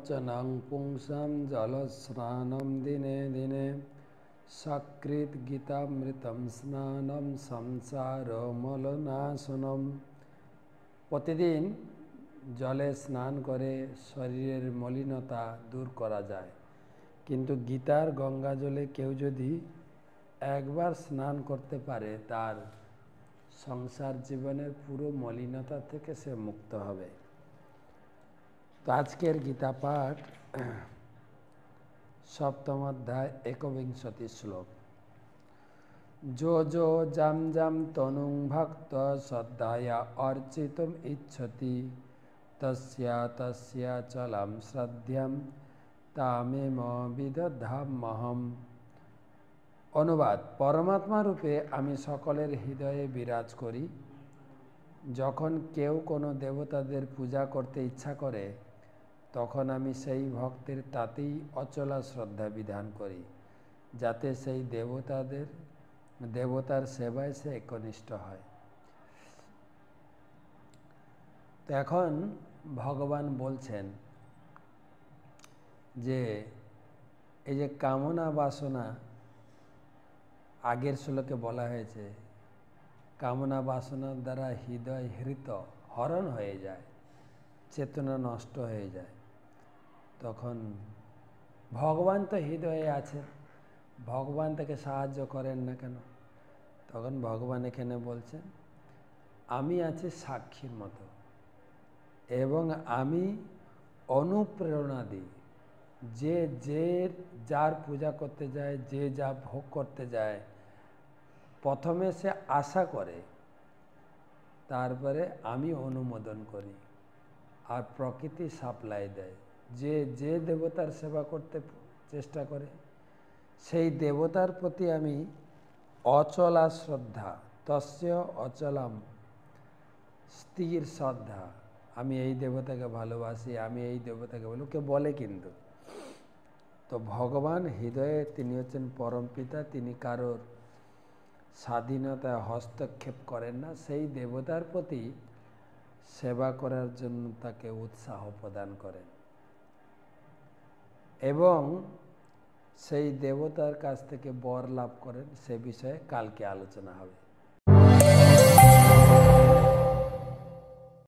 वचनं पुंसां जलस्नानं दिने दिने सकृत गीतामृतं स्नानं संसारमलनाशनम। प्रतिदिन जले स्नान करे शरीरेर मलिनता दूर करा जाए, किन्तु गीतार गंगा जले केउ यदि एकबार स्नान करते पारे तार संसार जीवनेर पुरो मलिनता थेके से मुक्त हबे। तो आजकेर गीता पाठ सप्तम अध्याय 21 श्लोक। जो जो जाम जाम तनुं भक्त श्रद्धया अर्चितुम इच्छति तस्या तस्या चलाम श्रद्धाम तामेम विदधाम्यहम्। अनुवाद। परमात्मा रूपे आमी सकलेर हृदये बिराज करी। जखन केउ कोनो देवतादेर पूजा करते इच्छा करे तखन आमी सेई भक्तेर तातेई अचला श्रद्धा विधान करी, जाते सेई देवतार सेवाय से एकनिष्ठ हय। तो एखन भगवान बोलছেন যে এই যে কামনা বাসনা আগের শ্লোকে বলা হয়েছে কামনা বাসনার দ্বারা হৃদয় হৃত হরণ হয়ে যায়, চেতনা নষ্ট হয়ে যায়। তখন ভগবান তো হৃদয়ে আছেন, ভগবান তাকে সাহায্য করেন না কেন? তখন ভগবান এখানে বলছেন আমি আছি সাক্ষীর মতো এবং আমি অনুপ্রেরণা দিই। যে যার পূজা করতে যায়, যে যা ভোগ করতে যায়, প্রথমে সে আশা করে, তারপরে আমি অনুমোদন করি আর প্রকৃতি সাপ্লাই দেয়। যে দেবতার সেবা করতে চেষ্টা করে সেই দেবতার প্রতি আমি অচলা শ্রদ্ধা, তস্য অচলাম, স্থির শ্রদ্ধা, আমি এই দেবতাকে ভালোবাসি, আমি এই দেবতাকে ভালো, কে বলে কিন্তু। তো ভগবান হৃদয়ে তিনি হচ্ছেন পরম পিতা, তিনি কারোর স্বাধীনতায় হস্তক্ষেপ করেন না। সেই দেবতার প্রতি সেবা করার জন্য তাকে উৎসাহ প্রদান করেন এবং সেই দেবতার কাছ থেকে বর লাভ করেন। সে বিষয়ে কালকে আলোচনা হবে।